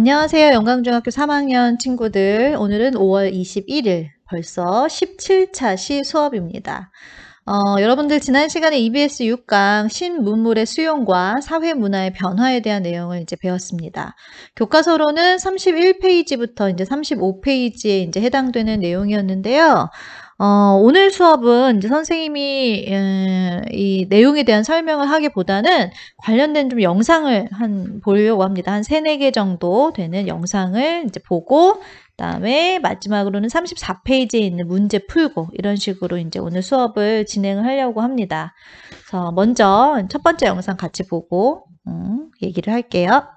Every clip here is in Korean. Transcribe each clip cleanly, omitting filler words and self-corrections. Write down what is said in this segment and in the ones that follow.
안녕하세요. 영광중학교 3학년 친구들. 오늘은 5월 21일, 벌써 17차 시 수업입니다. 여러분들 지난 시간에 EBS 6강 신문물의 수용과 사회문화의 변화에 대한 내용을 이제 배웠습니다. 교과서로는 31페이지부터 이제 35페이지에 이제 해당되는 내용이었는데요. 오늘 수업은 이제 선생님이 이 내용에 대한 설명을 하기보다는 관련된 좀 영상을 보려고 합니다. 한 3-4개 정도 되는 영상을 이제 보고, 그다음에 마지막으로는 34페이지에 있는 문제 풀고, 이런 식으로 이제 오늘 수업을 진행을 하려고 합니다. 그래서 먼저 첫 번째 영상 같이 보고 얘기를 할게요.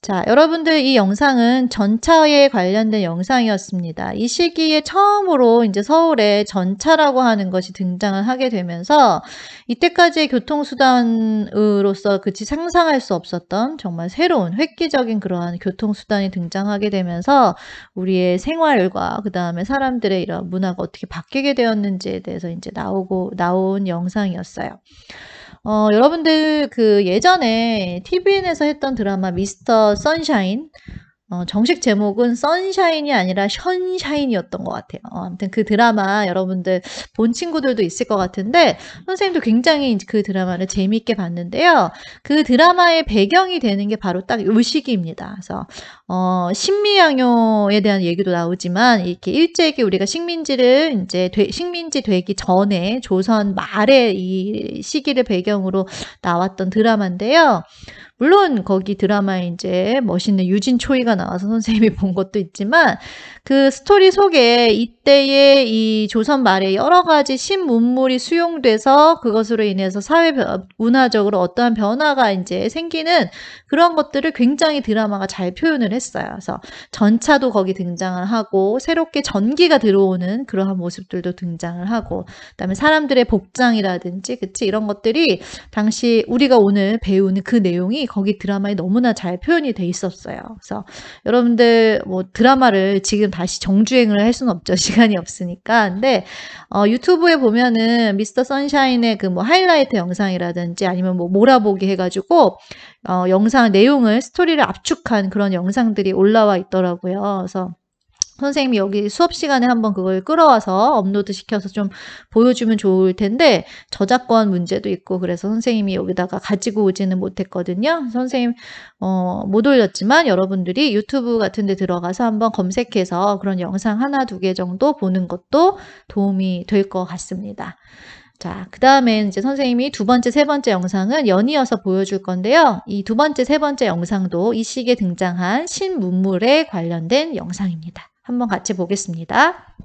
자, 여러분들 이 영상은 전차에 관련된 영상이었습니다. 이 시기에 처음으로 이제 서울에 전차라고 하는 것이 등장을 하게 되면서 이때까지의 교통수단으로서 그치 상상할 수 없었던 정말 새로운 획기적인 그러한 교통수단이 등장하게 되면서 우리의 생활과 그 다음에 사람들의 이런 문화가 어떻게 바뀌게 되었는지에 대해서 이제 나온 영상이었어요. 여러분들 그 예전에 TVN에서 했던 드라마 미스터 선샤인, 정식 제목은 선샤인이 아니라 션샤인이었던 것 같아요. 아무튼 그 드라마 여러분들 본 친구들도 있을 것 같은데 선생님도 굉장히 그 드라마를 재미있게 봤는데요. 그 드라마의 배경이 되는 게 바로 딱 요 시기입니다. 그래서 식미양요에 대한 얘기도 나오지만 이렇게 일제히 우리가 식민지를 이제 식민지 되기 전에 조선 말의 이 시기를 배경으로 나왔던 드라마인데요. 물론 거기 드라마에 이제 멋있는 유진 초이가 나와서 선생님이 본 것도 있지만 그 스토리 속에 이때의 이 조선 말에 여러 가지 신문물이 수용돼서 그것으로 인해서 사회 문화적으로 어떠한 변화가 이제 생기는 그런 것들을 굉장히 드라마가 잘 표현을 했어요. 그래서 전차도 거기 등장을 하고 새롭게 전기가 들어오는 그러한 모습들도 등장을 하고 그다음에 사람들의 복장이라든지 그치 이런 것들이 당시 우리가 오늘 배우는 그 내용이 거기 드라마에 너무나 잘 표현이 돼 있었어요. 그래서 여러분들 뭐 드라마를 지금 다시 정주행을 할 수는 없죠. 시간이 없으니까. 근데 유튜브에 보면은 미스터 선샤인의 그 뭐 하이라이트 영상이라든지 아니면 뭐 몰아보기 해가지고 영상 내용을 스토리를 압축한 그런 영상들이 올라와 있더라고요. 그래서 선생님이 여기 수업 시간에 한번 그걸 끌어와서 업로드 시켜서 좀 보여주면 좋을 텐데 저작권 문제도 있고 그래서 선생님이 여기다가 가지고 오지는 못했거든요. 선생님 못 올렸지만 여러분들이 유튜브 같은 데 들어가서 한번 검색해서 그런 영상 하나 두 개 정도 보는 것도 도움이 될 것 같습니다. 자, 그 다음에 이제 선생님이 두 번째, 세 번째 영상은 연이어서 보여줄 건데요. 이 두 번째, 세 번째 영상도 이 시기에 등장한 신문물에 관련된 영상입니다. 한번 같이 보겠습니다.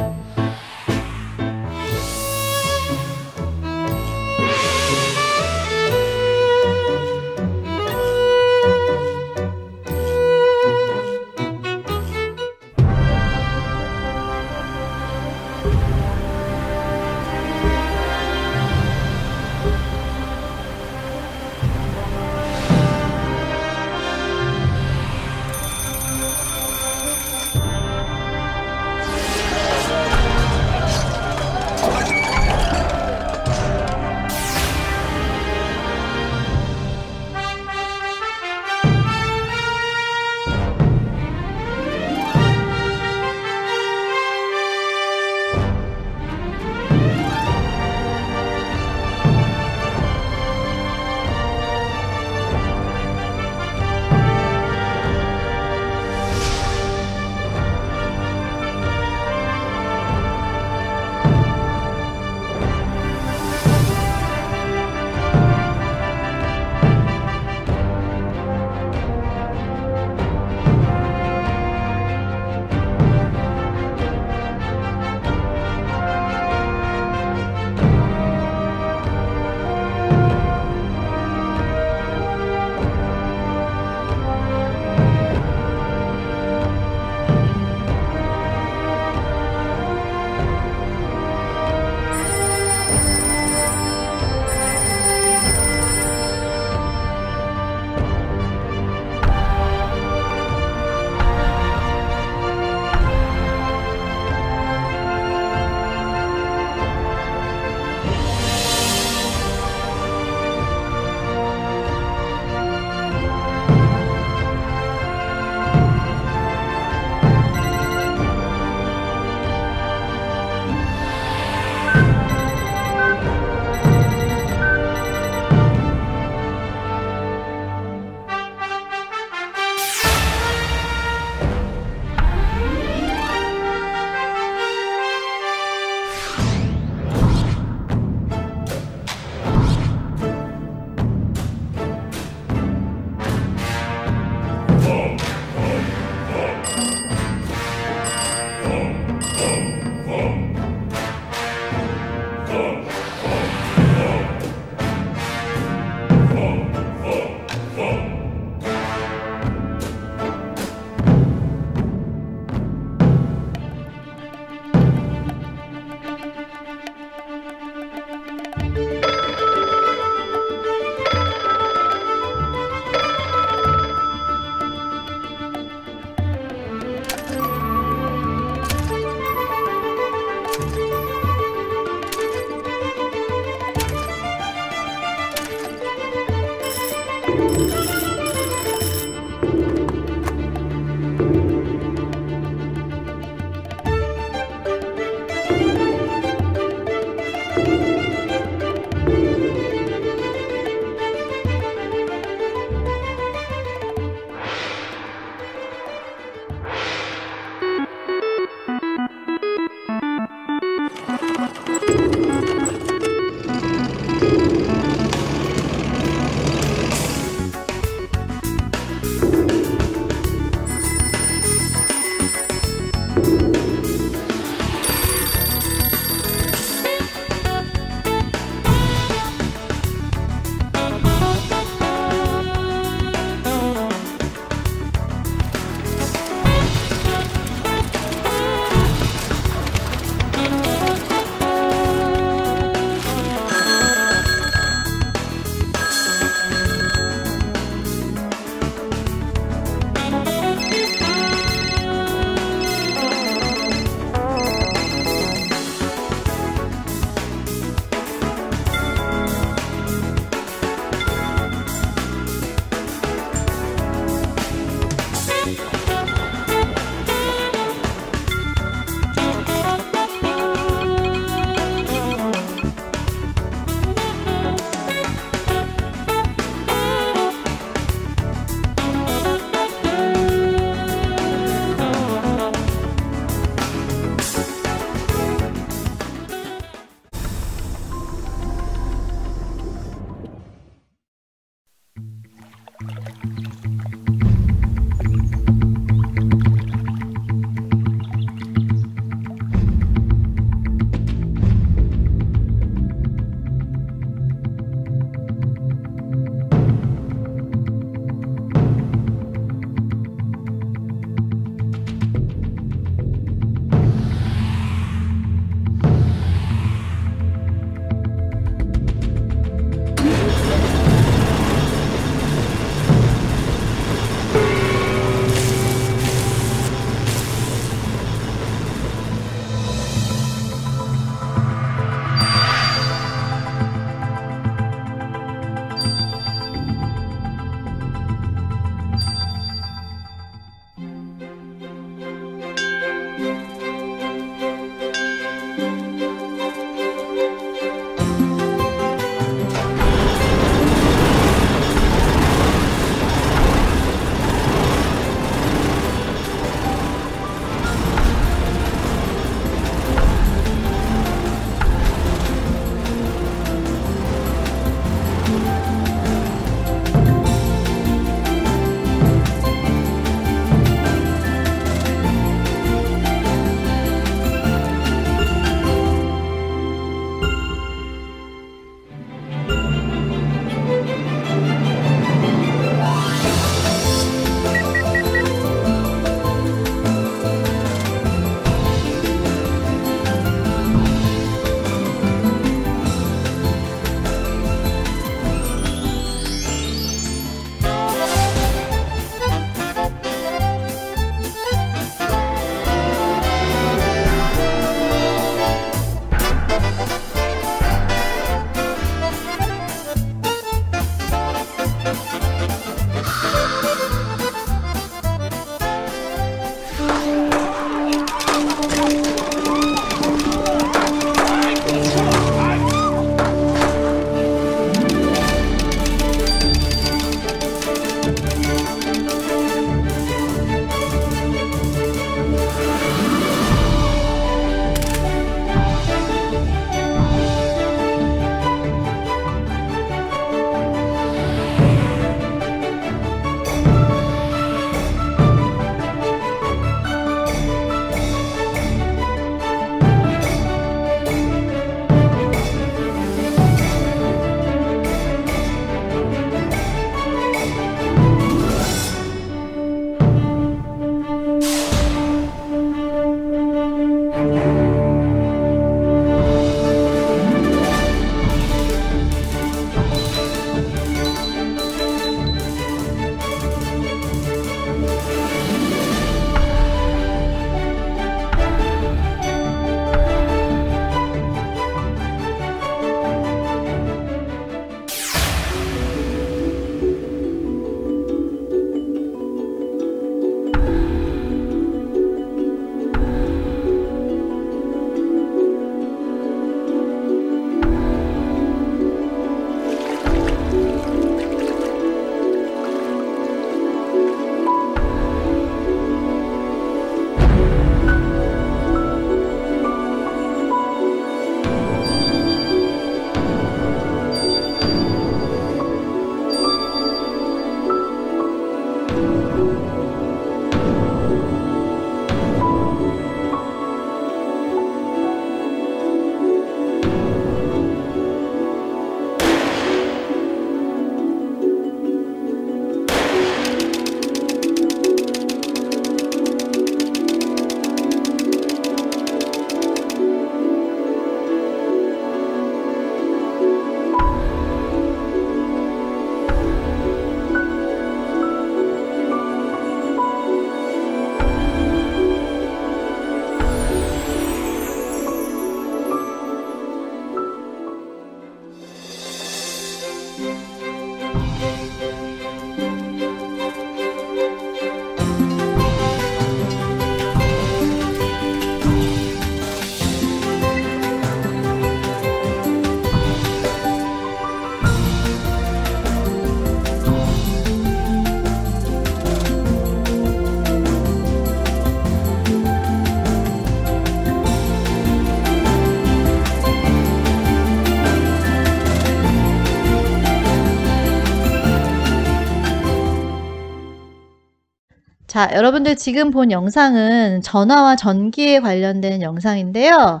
자, 여러분들 지금 본 영상은 전화와 전기에 관련된 영상인데요.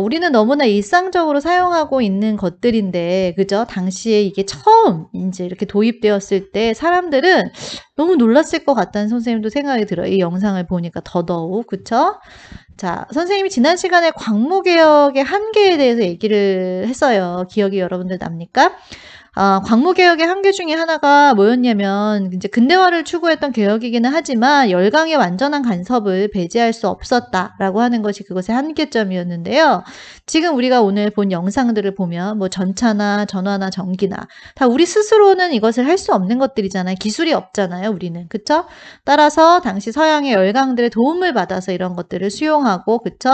우리는 너무나 일상적으로 사용하고 있는 것들인데, 그죠? 당시에 이게 처음 이제 이렇게 도입되었을 때 사람들은 너무 놀랐을 것 같다는 선생님도 생각이 들어요. 이 영상을 보니까 더더욱, 그쵸? 자, 선생님이 지난 시간에 광무개혁의 한계에 대해서 얘기를 했어요. 기억이 여러분들 납니까? 광무개혁의 한계 중에 하나가 뭐였냐면 이제 근대화를 추구했던 개혁이기는 하지만 열강의 완전한 간섭을 배제할 수 없었다라고 하는 것이 그것의 한계점이었는데요. 지금 우리가 오늘 본 영상들을 보면 뭐 전차나 전화나 전기나 다 우리 스스로는 이것을 할 수 없는 것들이잖아요. 기술이 없잖아요, 우리는. 그쵸? 따라서 당시 서양의 열강들의 도움을 받아서 이런 것들을 수용하고, 그쵸?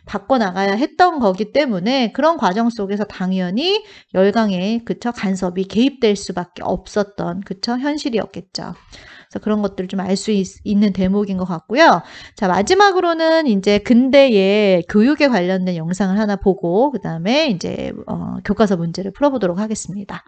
바꿔나가야 했던 거기 때문에 그런 과정 속에서 당연히 열강에, 그쵸? 간섭이 개입될 수밖에 없었던, 그쵸? 현실이었겠죠. 그래서 그런 것들을 좀 알 수 있는 대목인 것 같고요. 자, 마지막으로는 이제 근대의 교육에 관련된 영상을 하나 보고, 그 다음에 이제, 교과서 문제를 풀어보도록 하겠습니다.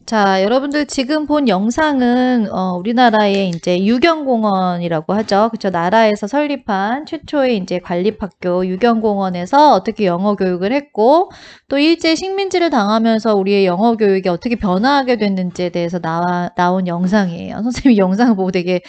자, 여러분들 지금 본 영상은 우리나라의 이제 유경공원이라고 하죠. 그쵸? 나라에서 설립한 최초의 이제 관립학교 유경공원에서 어떻게 영어 교육을 했고, 또 일제 식민지를 당하면서 우리의 영어 교육이 어떻게 변화하게 됐는지에 대해서 나온 영상이에요. 선생님이 영상을 보고 되게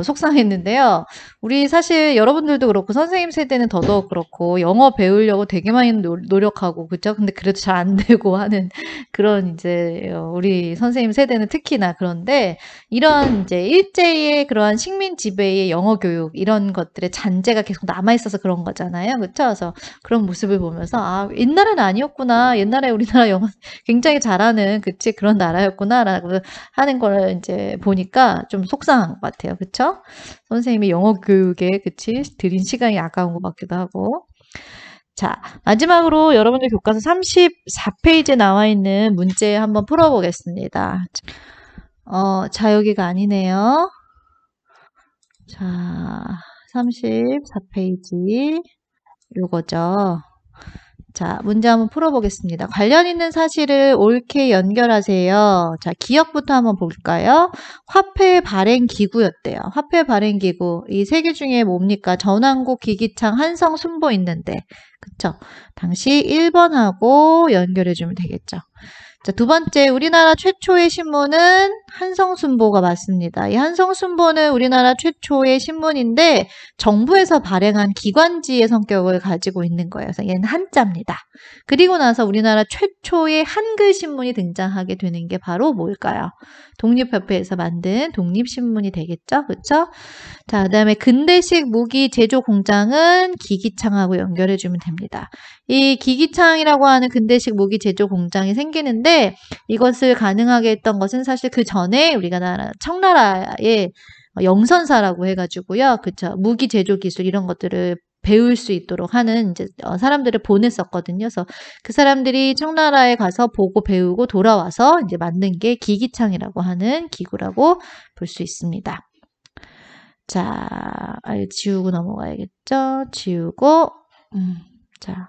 속상했는데요. 우리 사실 여러분들도 그렇고 선생님 세대는 더더욱 그렇고 영어 배우려고 되게 많이 노력하고, 그쵸? 근데 그래도 잘 안 되고 하는 그런 이제 우리 선생님 세대는 특히나 그런데, 이런 이제 일제의 그러한 식민 지배의 영어 교육 이런 것들의 잔재가 계속 남아 있어서 그런 거잖아요. 그렇죠? 그래서 그런 모습을 보면서 아, 옛날에는 아니었구나. 옛날에 우리나라 영어 굉장히 잘하는 그치 그런 나라였구나라고 하는 걸 이제 보니까 좀 속상한 것 같아요. 그렇죠? 선생님이 영어 교육에 그치 들인 시간이 아까운 것 같기도 하고. 자, 마지막으로 여러분들 교과서 34페이지에 나와 있는 문제 한번 풀어보겠습니다. 자, 여기가 아니네요. 자, 34페이지 요거죠. 자, 문제 한번 풀어보겠습니다. 관련 있는 사실을 옳게 연결하세요. 자, 기억부터 한번 볼까요? 화폐 발행 기구였대요. 화폐 발행 기구. 이 세 개 중에 뭡니까? 전환국, 기기창, 한성, 순보 있는데. 그쵸? 당시 1번하고 연결해주면 되겠죠. 자, 두 번째, 우리나라 최초의 신문은 한성순보가 맞습니다. 이 한성순보는 우리나라 최초의 신문인데 정부에서 발행한 기관지의 성격을 가지고 있는 거예요. 그래서 얘는 한자입니다. 그리고 나서 우리나라 최초의 한글 신문이 등장하게 되는 게 바로 뭘까요? 독립협회에서 만든 독립신문이 되겠죠? 그렇죠? 자, 그 다음에 근대식 무기 제조 공장은 기기창하고 연결해주면 됩니다. 이 기기창이라고 하는 근대식 무기 제조 공장이 생기는데 이것을 가능하게 했던 것은 사실 그 전에 우리가 청나라의 영선사라고 해가지고요. 그쵸. 무기 제조 기술 이런 것들을 배울 수 있도록 하는 이제 사람들을 보냈었거든요. 그래서 그 사람들이 청나라에 가서 보고 배우고 돌아와서 이제 만든 게 기기창이라고 하는 기구라고 볼 수 있습니다. 자, 지우고 넘어가야겠죠. 지우고 자,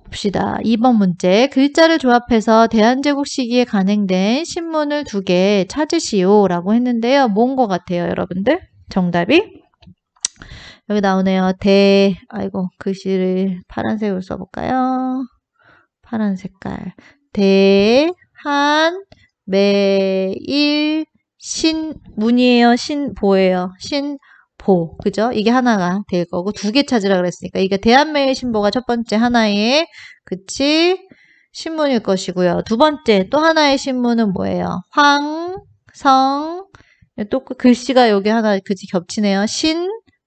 봅시다. 2번 문제. 글자를 조합해서 대한제국 시기에 간행된 신문을 2개 찾으시오 라고 했는데요. 뭔 것 같아요, 여러분들? 정답이? 여기 나오네요. 아이고, 글씨를 파란색으로 써볼까요? 파란 색깔. 매일, 신문이에요. 신보예요. 신보. 그죠? 이게 하나가 될 거고, 2개 찾으라 그랬으니까. 이게 대한매일신보가 첫 번째 하나의, 그치? 신문일 것이고요. 두 번째, 또 하나의 신문은 뭐예요? 황성. 또 글씨가 여기 하나, 그치? 겹치네요.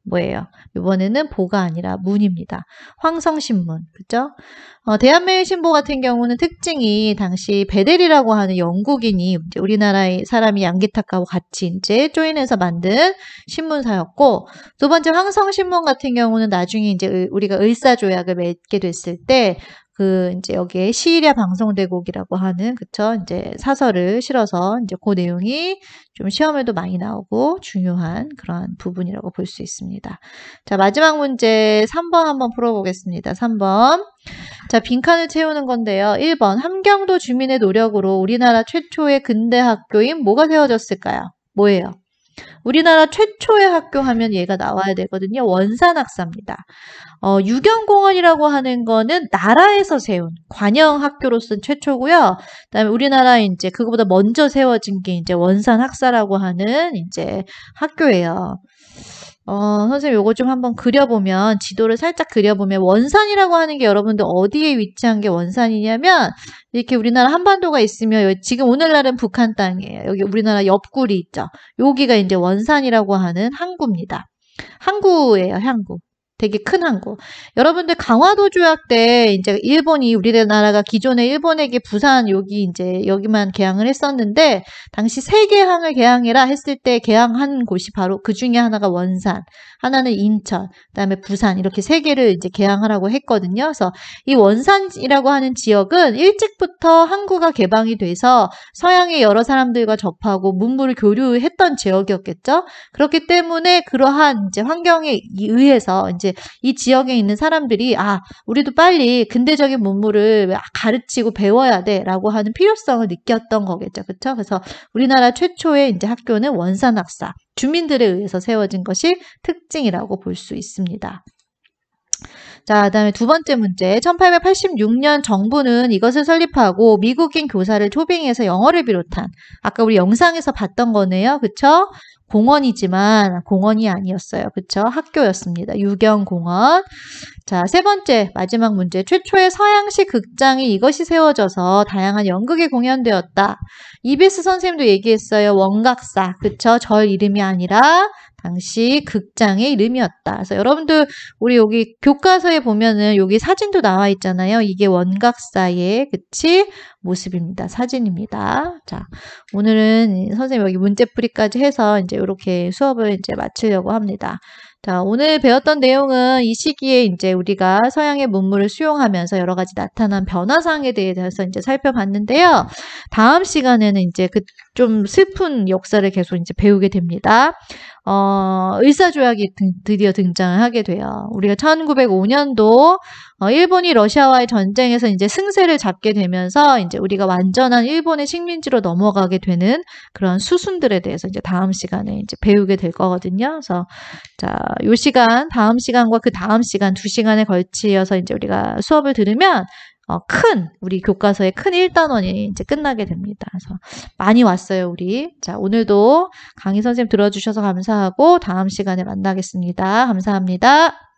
뭐예요? 이번에는 보가 아니라 문입니다. 황성신문, 그죠? 대한매일신보 같은 경우는 특징이 당시 베델이라고 하는 영국인이 이제 우리나라의 사람이 양기탁하고 같이 이제 조인해서 만든 신문사였고, 두 번째 황성신문 같은 경우는 나중에 이제 우리가 을사조약을 맺게 됐을 때 이제 여기에 시일야 방송대곡이라고 하는, 그쵸? 이제 사설을 실어서 이제 그 내용이 좀 시험에도 많이 나오고 중요한 그런 부분이라고 볼 수 있습니다. 자, 마지막 문제 3번 한번 풀어보겠습니다. 3번. 자, 빈칸을 채우는 건데요. 1번. 함경도 주민의 노력으로 우리나라 최초의 근대 학교인 뭐가 세워졌을까요? 뭐예요? 우리나라 최초의 학교 하면 얘가 나와야 되거든요. 원산학사입니다. 유경공원이라고 하는 거는 나라에서 세운 관영학교로서는 최초고요. 그다음에 우리나라 이제 그거보다 먼저 세워진 게 이제 원산학사라고 하는 이제 학교예요. 선생님 요거 좀 한번 그려보면, 지도를 살짝 그려보면, 원산이라고 하는 게 여러분들 어디에 위치한 게 원산이냐면, 이렇게 우리나라 한반도가 있으면, 지금 오늘날은 북한 땅이에요. 여기 우리나라 옆구리 있죠. 여기가 이제 원산이라고 하는 항구입니다. 항구예요, 항구. 되게 큰 항구. 여러분들 강화도 조약 때 이제 일본이, 우리나라가 기존에 일본에게 부산 여기만 개항을 했었는데, 당시 3개 항을 개항해라 했을 때 개항한 곳이 바로 그 중에 하나가 원산, 하나는 인천, 그다음에 부산, 이렇게 3개를 이제 개항하라고 했거든요. 그래서 이 원산이라고 하는 지역은 일찍부터 항구가 개방이 돼서 서양의 여러 사람들과 접하고 문물을 교류했던 지역이었겠죠. 그렇기 때문에 그러한 이제 환경에 의해서 이제 이 지역에 있는 사람들이 우리도 빨리 근대적인 문물을 가르치고 배워야 돼라고 하는 필요성을 느꼈던 거겠죠. 그렇죠? 그래서 우리나라 최초의 이제 학교는 원산학사, 주민들에 의해서 세워진 것이 특징이라고 볼 수 있습니다. 자, 그다음에 두 번째 문제. 1886년 정부는 이것을 설립하고 미국인 교사를 초빙해서 영어를 비롯한, 아까 우리 영상에서 봤던 거네요. 그쵸? 공원이지만 공원이 아니었어요. 그쵸? 학교였습니다. 유경공원. 자, 세 번째 마지막 문제. 최초의 서양식 극장이 이것이 세워져서 다양한 연극이 공연되었다. EBS 선생님도 얘기했어요. 원각사. 그쵸? 절 이름이 아니라 당시 극장의 이름이었다. 그래서 여러분들 우리 여기 교과서에 보면은 여기 사진도 나와 있잖아요. 이게 원각사의 모습입니다. 사진입니다. 자, 오늘은 선생님 여기 문제풀이까지 해서 이제 이렇게 수업을 이제 마치려고 합니다. 자, 오늘 배웠던 내용은 이 시기에 이제 우리가 서양의 문물을 수용하면서 여러 가지 나타난 변화사항에 대해서 이제 살펴봤는데요. 다음 시간에는 이제 좀 슬픈 역사를 계속 이제 배우게 됩니다. 을사조약이 드디어 등장을 하게 돼요. 우리가 1905년도 일본이 러시아와의 전쟁에서 이제 승세를 잡게 되면서 이제 우리가 완전한 일본의 식민지로 넘어가게 되는 그런 수순들에 대해서 이제 다음 시간에 이제 배우게 될 거거든요. 그래서 자, 요 시간, 다음 시간과 그 다음 시간 2시간에 걸치어서 이제 우리가 수업을 들으면 우리 교과서의 큰 1단원이 이제 끝나게 됩니다. 그래서 많이 왔어요, 우리. 자, 오늘도 강의 선생님 들어주셔서 감사하고 다음 시간에 만나겠습니다. 감사합니다.